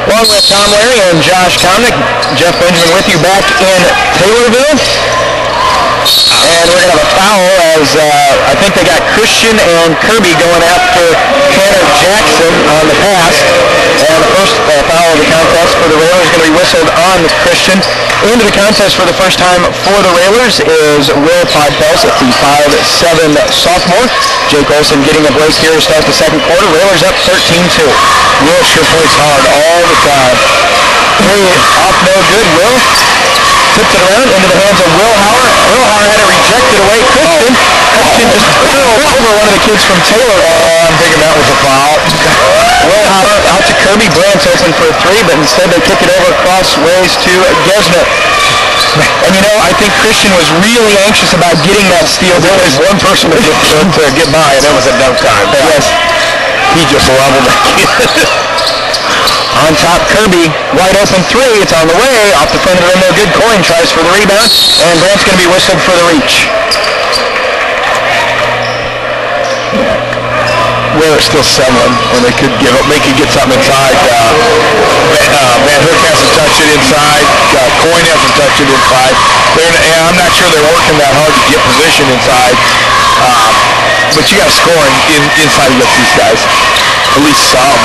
Along with Tom Larey and Josh Komnick, Jeff Benjamin with you back in Taylorville. And we're going to have a foul as I think they got Christian and Kirby going after Tanner Jackson on the pass. And the first foul of the contest for the Railers is going to be whistled on Christian. Into the contest for the first time for the Railers is Will Podpels at the 5'7" sophomore. Jake Olson getting a break here to start the second quarter. Railers up 13-2. Will sure plays hard all the time. Three off no good. Will tips it around into the hands of Will Hauer. Will Hauer had it rejected away. Christian just fell over one of the kids from Taylor. I'm thinking that was a foul. Will Hauer out to Kirby. Brandt's open for a three, but instead they kick it over crossways to Gesner. And you know, I think Christian was really anxious about getting that steal. There was one person to get by, and that was a dunk time. Yes. He just leveled that kid. On top, Kirby, wide open three. It's on the way. Off the front of the rim, no good. Coyne tries for the rebound, and Brandt's going to be whistled for the reach. We're still selling when they could get something inside. Van Hook hasn't touched it inside. Coyne hasn't touched it inside. I'm not sure they're working that hard to get position inside. But you got to score inside against these guys. At least some.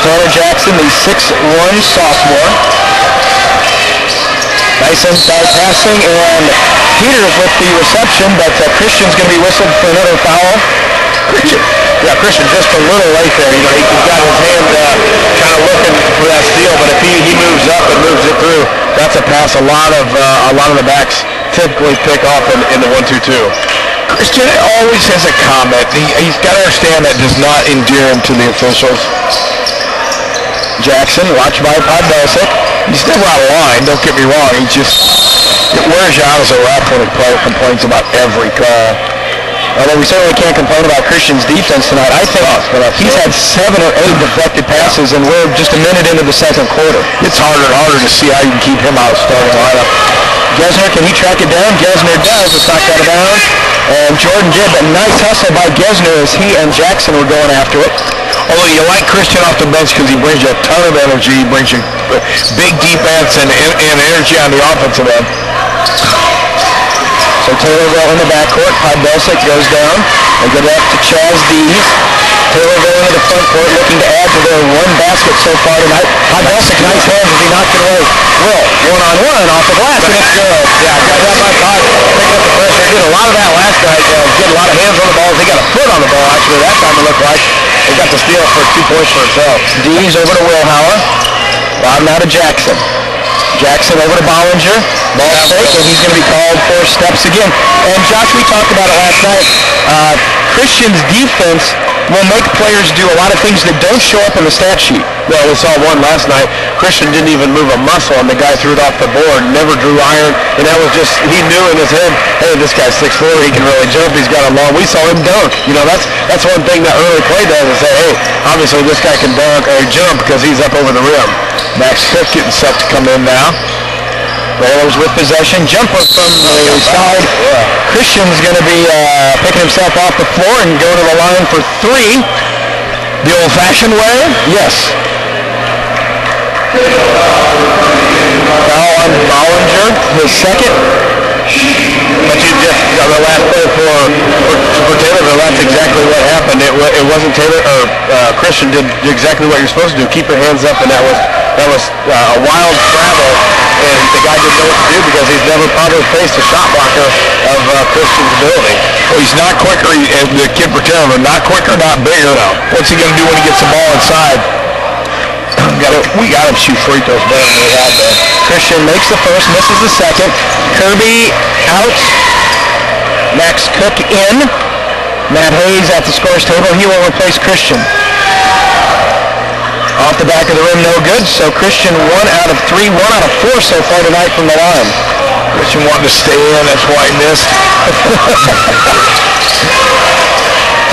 Tanner Jackson, the 6'1" sophomore. Nice inside passing, and Peters with the reception, but Christian's going to be whistled for another foul. Christian just a little late there. You know, he's got his hand kind of looking for that steal, but if he moves up and moves it through, that's a pass a lot of the backs typically pick off in the 1-2-2. Christian always has a comment. He's got to understand that does not endear him to the officials. Jackson, watched by Podbelsic. He's never out of line, don't get me wrong. It wears you out as a ref when a player complains about every call. Although we certainly can't complain about Christian's defense tonight. I think he's had 7 or 8 deflected passes, and we're just a minute into the second quarter. It's harder and harder to see how you can keep him out of starting lineup. Gesner, can he track it down? Gesner does. It's knocked out of bounds. And Jordan did, but nice hustle by Gesner as he and Jackson were going after it. Although you like Christian off the bench because he brings you a ton of energy, he brings you big defense and energy on the offensive end. So Taylorville in the backcourt. Podbelsic goes down. They go back to Chaz Dees. Taylorville into the front court looking to add to their one basket so far tonight. Podbelsic, nice hands as he knocked it away. Will, one-on-one off the glass, and it's good. Yeah, got that by Pod. Picking up the pressure. Did a lot of that last night. Get a lot of hands on the ball. They got a foot on the ball, actually, that time it looked like. They got the steal for 2 points for himself. Dees over to Will Hauer. Bottom now to Jackson. Jackson over to Bollinger. Ball fake, and he's going to be called for steps again. And Josh, we talked about it last night. Christian's defense will make players do a lot of things that don't show up in the stat sheet. Well, we saw one last night. Christian didn't even move a muscle, and the guy threw it off the board, never drew iron, and that was just, he knew in his head, hey, this guy's 6'4", he can really jump, he's got a long, we saw him dunk. You know, that's one thing that early play does is say, hey, obviously this guy can dunk or jump because he's up over the rim. Max Cook getting set to come in now. Railers with possession. Jumper from the side. Christian's going to be picking himself off the floor and going to the line for 3. The old-fashioned way? Yes. Foul on Bollinger, his second. But you just got the last play for Taylorville. That's exactly what happened. It wasn't Taylor or Christian did exactly what you're supposed to do. Keep your hands up, and that was a wild travel, and the guy didn't know what to do because he's never probably faced a shot blocker of Christian's ability. Well, he's not quicker. The kid for Taylorville, not quicker, not bigger. No. What's he going to do when he gets the ball inside? We got him shoot free throws better than we had there. Christian makes the first, misses the second. Kirby out. Max Cook in. Matt Hayes at the scores table. He will replace Christian. Off the back of the rim, no good. So Christian 1 out of 3, 1 out of 4 so far tonight from the line. Christian wanted to stay in. That's why he missed.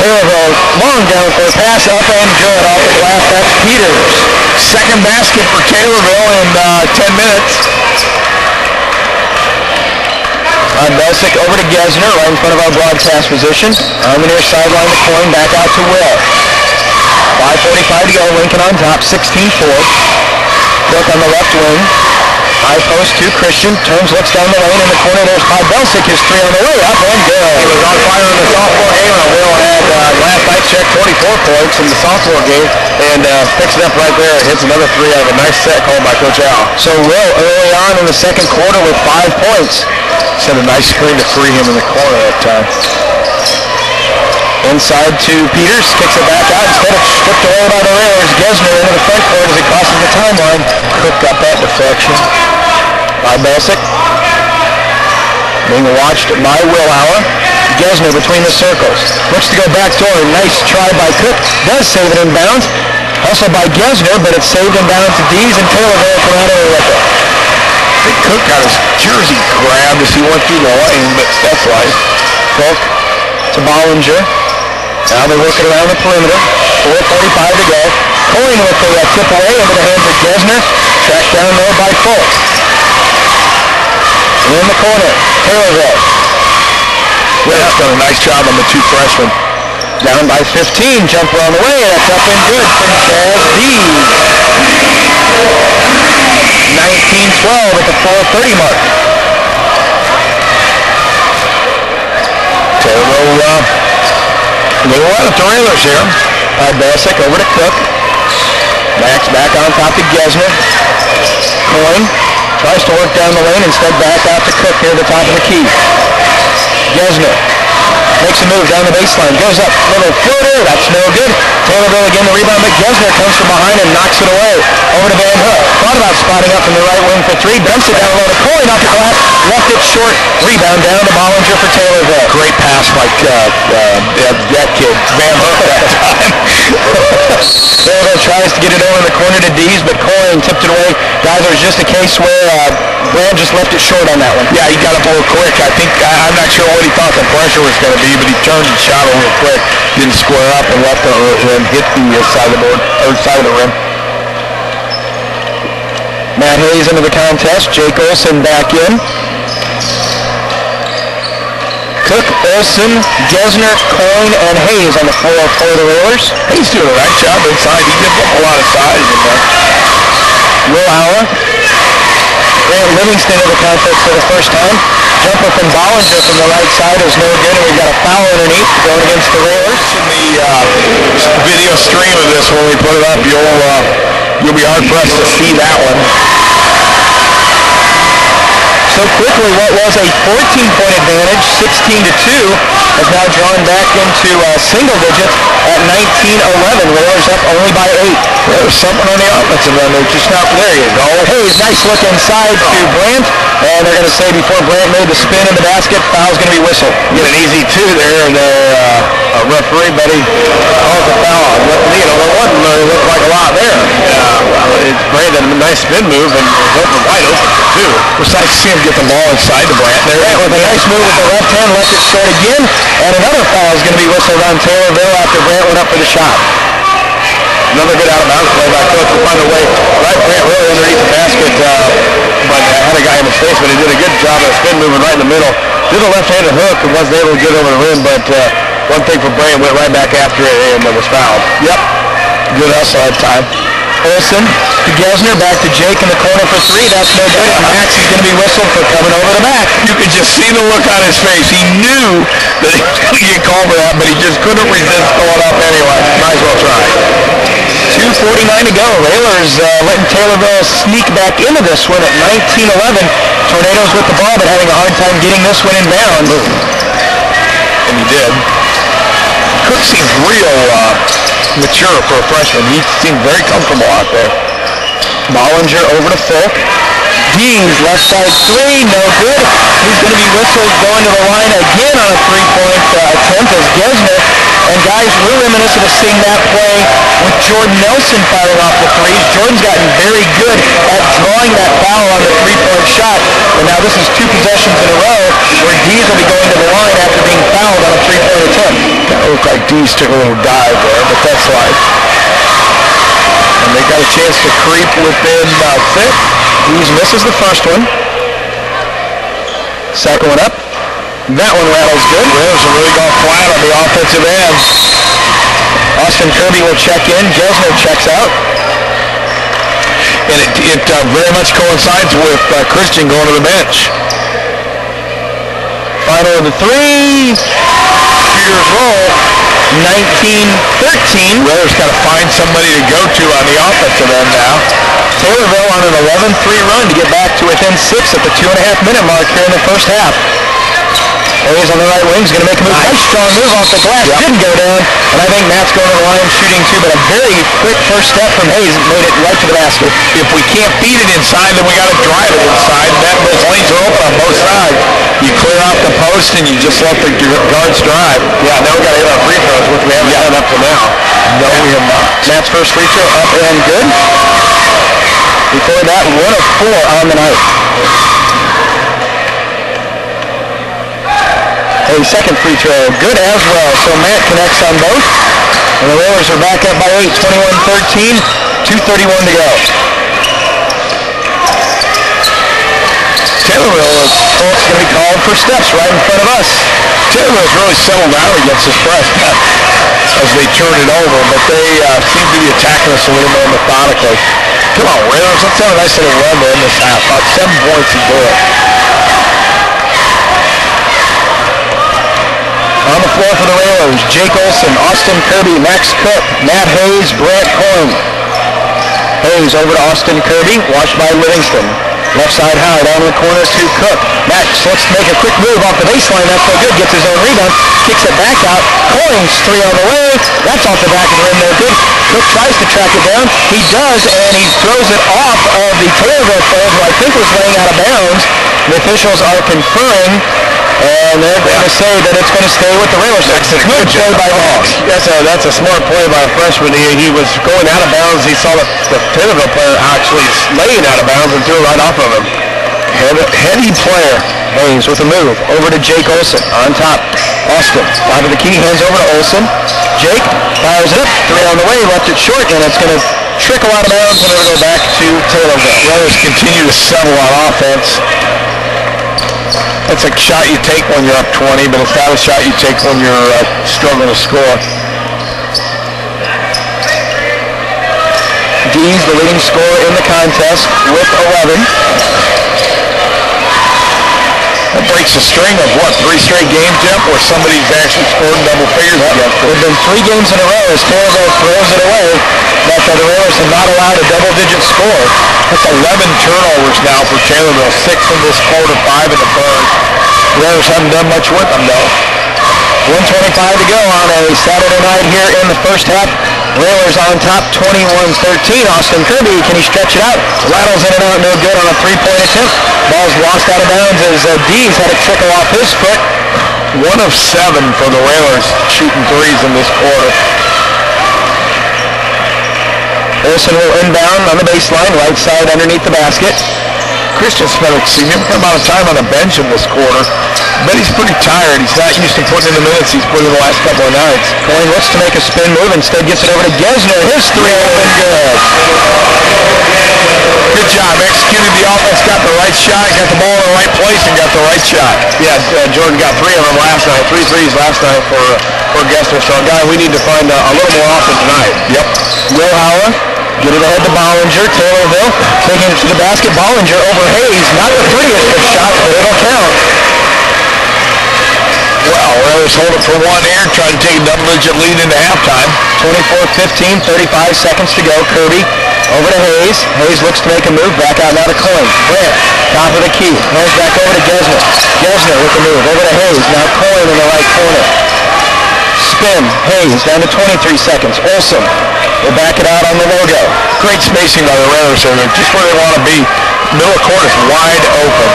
Taylorville, long down for a pass up and good off the glass. That's Peters. Second basket for Taylorville in 10 minutes. Belsik over to Gesner, right in front of our broadcast position. On the near sideline, the Coyne back out to Will. 5:45 to go. Lincoln on top, 16-4. Cook on the left wing. High post to Christian. Turns, looks down the lane in the corner. There's Podbelsic. His three on the way up and good. He was on fire in the sophomore game. And Will had last night checked 24 points in the sophomore game and picks it up right there. Hits another three out of a nice set called by Coach Al. So Will early on in the second quarter with 5 points. Sent a nice screen to free him in the corner that time. Inside to Peters, kicks it back out. Instead of stripped away by the Railers, Gesner into the front court as he crosses the timeline. Cook got that deflection by Belsic. Being watched by Willauer. Gesner between the circles. Looks to go back door. Nice try by Cook. Does save it in bounds. Hustle by Gesner, but it's saved in bounds to Dees and Taylorville come out of with it. I think Cook got his jersey grabbed as he went through the lane, but that's life. Cook to Bollinger. Now they're working around the perimeter. 4:45 to go. Coyne with the tip away into the hands of Gesner. Tracked down there by Fulk. In the corner, Taylorville. Will's done a nice job on the two freshmen. Down by 15. Jumper on the way. That's up and good from Chaz Dees. 19-12 at the 4:30 mark. Taylorville they were out of the Railers here. Belsic over to Cook. Max back on top to Gesner. Coyne tries to work down the lane, instead back out to Cook near the top of the key. Gesner makes a move down the baseline. Goes up, little floater. That's no good. Taylorville again the rebound, but Gesner comes from behind and knocks it away. Over to Van Hook. Thought about spotting up from the right wing for three. Dumps it down low to Coyne off the glass. Left it short. Rebound down to Bollinger for Taylorville. Great pass by that kid, Van Hook that time. Taylorville tries to get it over in the corner to Dees, but Coyne tipped it away. Guys, there was just a case where Brad just left it short on that one. Yeah, he got up real quick. I'm not sure what he thought the pressure was going to be, but he turned and shot it real quick. Didn't square up and left and hit the side of the board, or side of the rim. Matt Hayes into the contest. Jake Olson back in. Cook, Olson, Gesner, Coyne, and Hayes on the floor for the Railers. He's doing a nice job inside. He gives up a lot of size in there. Willauer. Grant Livingston in the contest for the first time. Jumper from Bollinger from the right side is no good, and we've got a foul underneath going against the Railers. In the video stream of this, when we put it up, you'll be hard-pressed to see that one. So quickly, what was a 14-point advantage, 16-2, has now drawn back into single digits at 19-11. Railers up only by 8. There was something on the offensive end. Just not there. You go. Hayes, nice look inside to Brandt, and they're going to say before Brandt made the spin in the basket, foul's going to be whistled. Get an easy two there, and referee, buddy, calls the foul. There wasn't really looked like a lot there. Brandt had a nice spin move and was wide open for two. It was nice to see him get the ball inside to Brandt there. Brandt with a nice move with the left hand, left it short again, and another foul is going to be whistled on Taylorville after Brandt went up for the shot. Another good out-of-bounds play by Cook to find a way. Right, Brandt really underneath the basket, but had a guy in his face, but he did a good job of spin moving right in the middle. Did a left-handed hook and wasn't able to get over the rim, but one thing for Brandt, went right back after it and was fouled. Yep. Good hustle that time. Olson to Gesner, back to Jake in the corner for three. That's no good. Max is going to be whistled for coming over the back. You could just see the look on his face. He knew that he was going to get called for that, but he just couldn't resist going up anyway. Might as well try. 2:49 to go. Railers letting Taylorville sneak back into this one at 19-11. Tornadoes with the ball, but having a hard time getting this one inbound. And he did. Cook seems real mature for a freshman. He seemed very comfortable out there. Bollinger over to Fulk. Dees, left side three, no good. He's going to be whistled going to the line again on a three-point attempt as Gesner. And guys, we're reminiscent of seeing that play with Jordan Nelson firing off the threes. Jordan's gotten very good at drawing that foul on the three-point shot. And now this is 2 possessions in a row where Dees will be going to the line after being fouled on a three-point attempt. That looked like Dees took a little dive there, but that's life. And they got a chance to creep within 6. Dees misses the first one. Second one up. That one rattles good. Rails have really gone flat on the offensive end. Austin Kirby will check in. Gesner checks out. And it very much coincides with Christian going to the bench. Final of the three. Spears roll. 19-13. Raiders got to find somebody to go to on the offensive end now. Taylorville on an 11-3 run to get back to within 6 at the 2.5-minute mark here in the first half. Hayes on the right wing is going to make a move. Nice strong move off the glass. Yep. Didn't go down. And I think Matt's going to the line shooting too, but a very quick first step from Hayes made it right to the basket. If we can't feed it inside, then we got to drive it inside. Those lanes are open on both sides. You clear out the post and you just let the guards drive. Yeah, now we got to hit our free throws, which we haven't done up to now. No, we have not. Matt's first free throw up and good. Before that, 1 of 4 on the night. A second free throw, good as well. So Matt connects on both. And the Railers are back up by 8, 21-13, 2:31 to go. Taylorville is going to be called for steps right in front of us. Taylorville's really settled down against this press as they turn it over, but they seem to be attacking us a little more methodically. Come on, Railers, let's have a nice little run to end this half. About 7 points and do it. On the floor for the Railers, Jake Olson, Austin Kirby, Max Cook, Matt Hayes, Brett Coyne. Hayes over to Austin Kirby, watched by Livingston. Left side high, down in the corner to Cook. Max looks to make a quick move off the baseline. That's no good. Gets his own rebound. Kicks it back out. Coyne's 3 on the way. That's off the back of the rim. No good. Cook tries to track it down. He does, and he throws it off of the Taylorville player, who I think was laying out of bounds. The officials are conferring, and they're going to say that it's going to stay with the Railers. Good play by Hawks. That's a smart play by a freshman. He was going out of bounds. He saw the Taylorville player actually laying out of bounds and threw it right off of him. Heady player. Hayes with a move over to Jake Olson on top. Austin, top of the key, hands over to Olson. Jake fires it up, 3 on the way, left it short, and it's going to trickle out of bounds, and it'll go back to Taylorville. Raiders continue to settle on offense. That's a shot you take when you're up 20, but it's not a shot you take when you're struggling to score. Dees, the leading scorer in the contest, with 11. That breaks a string of, 3 straight games, Jeff, where somebody's actually scored double figures against them. There have been 3 games in a row as Taylorville throws it away, but the Railers have not allowed a double-digit score. That's 11 turnovers now for Taylorville, 6 in this quarter, 5 in the first. The Railers haven't done much with them, though. 1:25 to go on a Saturday night here in the first half. Railers on top, 21-13. Austin Kirby, can he stretch it out? Rattles in and out, no good on a 3-point attempt. Ball's lost out of bounds as Dees had it trickle off his foot. 1 of 7 for the Railers shooting threes in this quarter. Olson will inbound on the baseline, right side underneath the basket. Christian spent a significant amount of time on the bench in this quarter, but he's pretty tired. He's not used to putting in the minutes he's put in the last couple of nights. Coyne looks to make a spin move, instead gets it over to Gesner. His 3 open good. Good job, executed the offense, got the right shot, got the ball in the right place, and got the right shot. Yeah, Jordan got 3 of them last night, 3 threes last night for Gesner. So a guy we need to find a little more often tonight. Yep. Will Hauer. Get it ahead to Bollinger. Taylorville taking it to the basket. Bollinger over Hayes. Not the 3th shot, but it'll count. Well, Railers hold it for 1 here, trying to take a double-digit lead into halftime. 24-15, 35 seconds to go. Kirby over to Hayes. Hayes looks to make a move. Back out now to Coyne. Brett, top of the key. Hands back over to Gesner. Gesner with the move. Over to Hayes. Now Coyne in the right corner. Spin. Hayes down to 23 seconds. Olson will back it out on the logo. Great spacing by the Raiders here. They're just where they want to be. Middle court is wide open.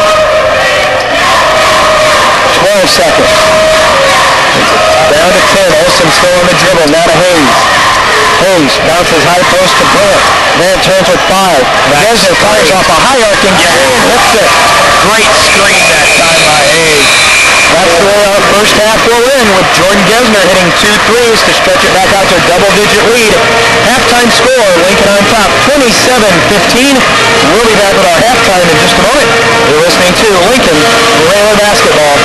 12 seconds. Down to 10. Olson still on the dribble. Now to Hayes. Hayes bounces high post to Brett. Grant turns with 5. Gesner fires off a high arcing screen. Hits it. Great screen that time by Hayes. That's the way our first half will end, with Jordan Gesner hitting 2 threes to stretch it back out to a double-digit lead. Halftime score, Lincoln on top, 27-15. We'll be back with our halftime in just a moment. You're listening to Lincoln Railer Basketball.